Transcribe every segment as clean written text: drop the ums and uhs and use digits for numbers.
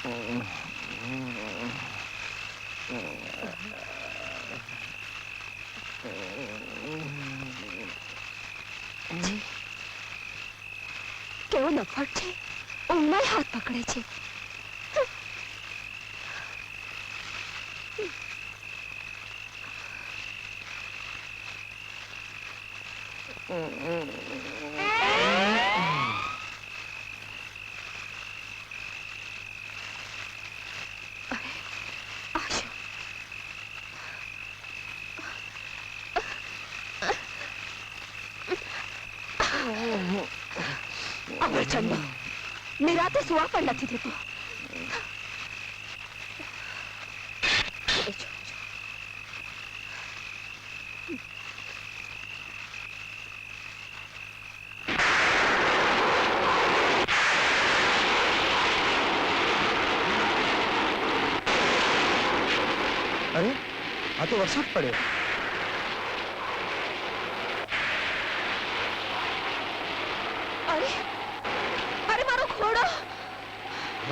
કેવો નફટ છે, ઊંઘમાં હાથ પકડે છે. ચંદો નિરાતે સુવા પણ નથી દેતો. અરે આ તો વરસાદ પડ્યો.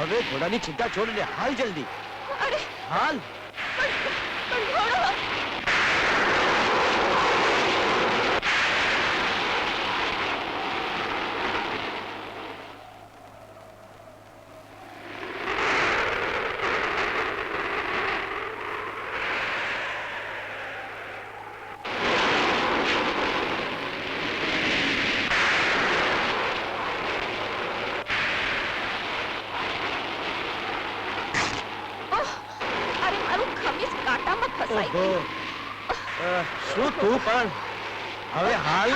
હવે ઘોડાની ચિંતા છોડ દે, હાલ જલ્દી. અરે હાલ. પણ ઘોડો શું તું પણ હવે હાલ.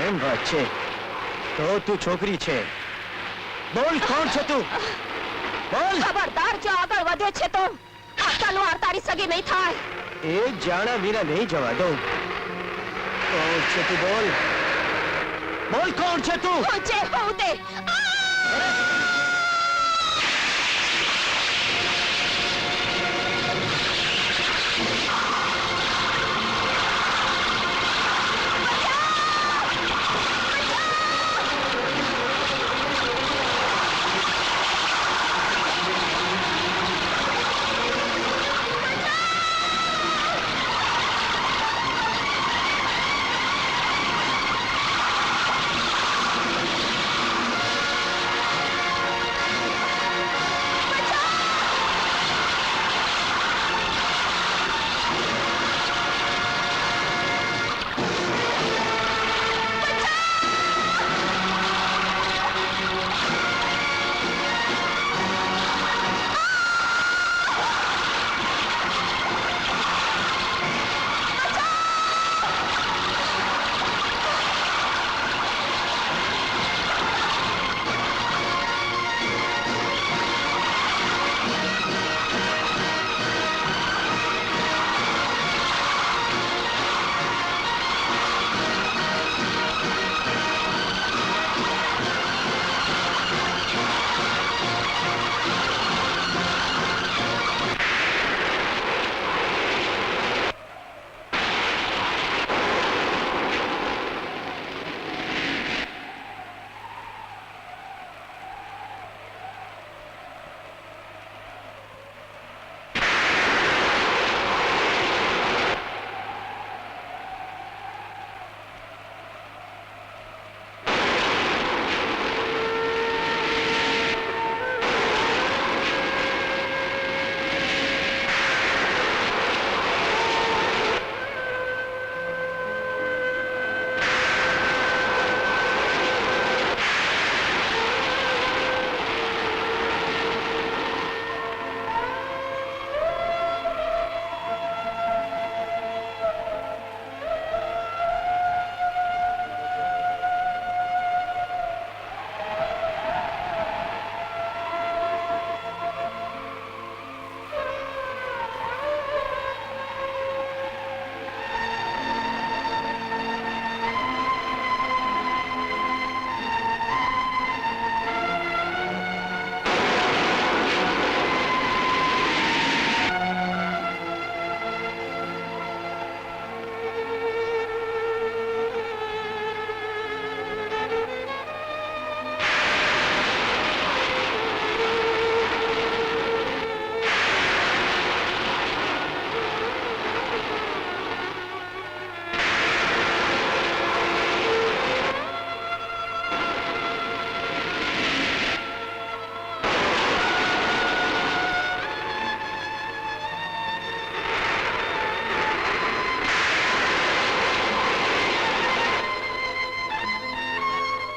એમ વાત છે તો તું છોકરી છે. બોલ કોણ છે તું? બોલ. ખબરદાર જો આગળ વધે છે તો આટલો આરતારી સગી નહીં થાય. એ જાણા વિના નહીં જવા દઉં. કોણ છે તું? બોલ બોલ કોણ છે તું? હું છે હું તે.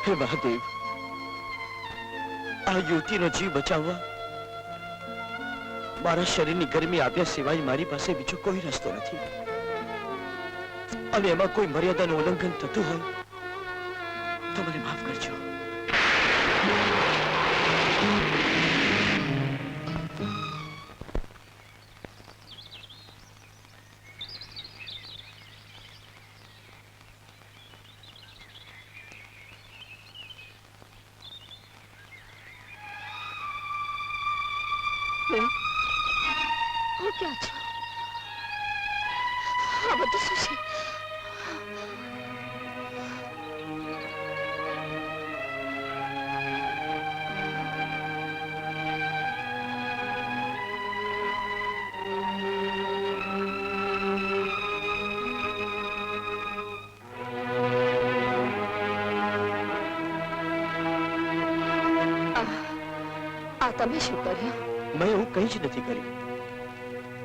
હે મહાદેવ, આ યુવતીનો જીવ બચાવવા મારા શરીરની ગરમી આપ્યા સિવાય મારી પાસે બીજો કોઈ રસ્તો નથી. અને એમાં કોઈ મર્યાદાનું ઉલ્લંઘન થતું હોય તો મને માફ કરજો. હું ક્યાં છું? આ બધું શું છે? આ તમે શું કર્યું? મેં એવું કંઈ જ નથી કર્યું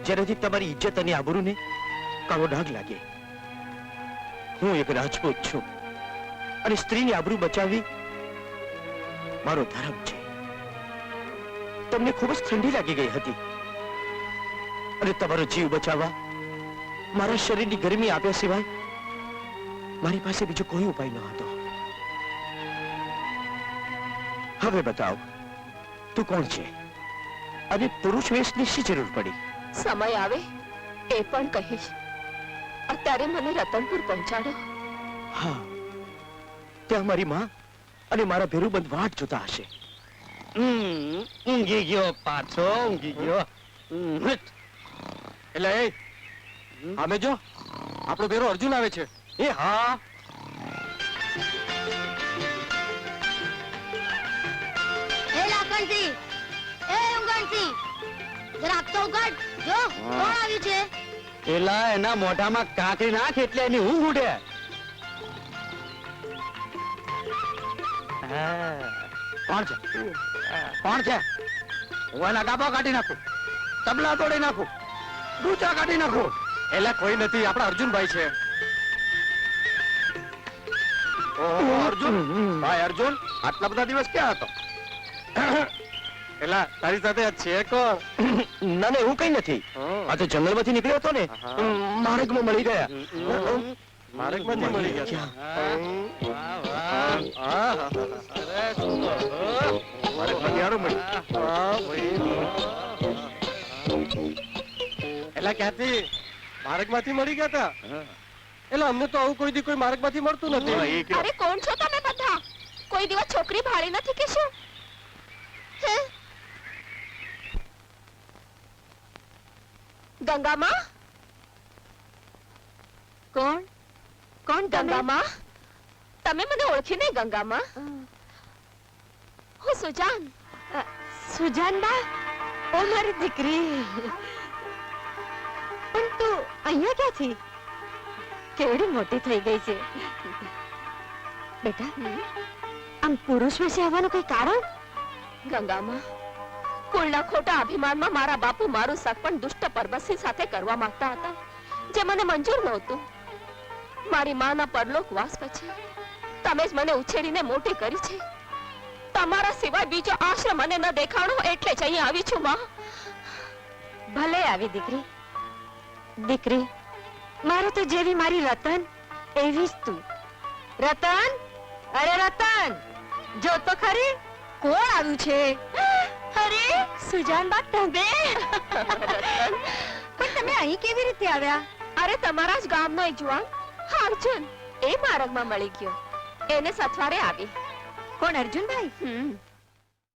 જેનાથી તમારી ઇજ્જત અને આબરૂને કાળો ડાઘ લાગે. હું એક રાજપૂત છું અને સ્ત્રીની આબરૂ બચાવવી મારો ધર્મ છે. તમને ખૂબ જ ઠંડી લાગી ગઈ હતી અને તમારો જીવ બચાવવા મારા શરીરની ગરમી આપ્યા સિવાય મારી પાસે બીજો કોઈ ઉપાય ન હતો. હવે બતાવ, તું કોણ છે અને પુરુષ વેશની શી જરૂર પડી? સમય આવે એ પણ કહીશ. અત્યારે મને રતનપુર પહોંચાડો. હા, ત્યાં મારી માં અને મારા ભેરુબંધ વાટ જોતા હશે. ઊંઘી ગયો પાછો, ઊંઘી ગયો. એટલે એ આમે જો, આપણો ભેરો અર્જુન આવે છે. એ હા, એ લાકણથી, એ ઉંગણથી, જરા આપ તો ઉગાડ. જો કોણ આવ્યું છે? એલા એના મોઢામાં કાંકરી નાખ એટલે એની ઊંઘ ઉડે. કોણ છે? કોણ છે? હું એના ડાબા કાઢી નાખું, તબલા તોડી નાખું, ડૂચા કાઢી નાખું. એલા કોઈ નથી, આપણા અર્જુનભાઈ છે. ઓહો, અર્જુન ભાઈ અર્જુન, આટલા બધા દિવસ ક્યાં હતો? એલા તારી સાથે છે કોણ? ના ના, એવું કઈ નથી. આ તો જંગલમાંથી નીકળ્યો હતો ને, માર્ગમાં મળી ગયા. માર્ગમાંથી મળી ગયા. વાહ, વાહ. સરસ. માર્ગમાંથી હારું એલા ક્યાંથી? માર્ગમાંથી મળી ગયા હતા. એટલે અમને તો આવું કોઈ દી કોઈ માર્ગમાંથી મળતું નથી. અરે કોણ છો તમે બધા? કોઈ દિવસ છોકરી ભાળી નથી કે શું? હે? ગંગામાં? કોણ? કોણ ગંગામાં? તમે મને ઓળખી નહીં ગંગામાં? હું સુજાન. સુજાન બા? ઓ મારી દીકરી. પણ તું અહીંયા ક્યાંથી? કેવડી મોટી થઈ ગઈ છે બેટા. આમ પુરુષ વેશે આવવાનું કોઈ કારણ? ગંગામાં, કુળના ખોટા અભિમાનમાં મારા બાપુ મારું સગપણ દુષ્ટ પરબતસિંહ સાથે કરવા માંગતા હતા, જે મને મંજૂર નહોતું. મારી માના પરલોકવાસ પછી તમે જ મને ઉછેરીને મોટી કરી છે. તમારા સિવાય બીજો આશ્રમ મને ન દેખાણો એટલે જ અહીં આવી છું માં. ભલે આવી દીકરી. દીકરી, મારે તો જેવી મારી રતન એવી જ તું. રતન, અરે રતન, જો તો ખરી કોણ આવ્યું છે? અરે સુજાન બા, તમે? પણ તમે અહીં કેવી રીતે આવ્યા? અરે તમારા જ ગામનો એક જુવાન અર્જુન એ માર્ગમાં મળી ગયો, એને સથવારે આવી. કોણ અર્જુનભાઈ?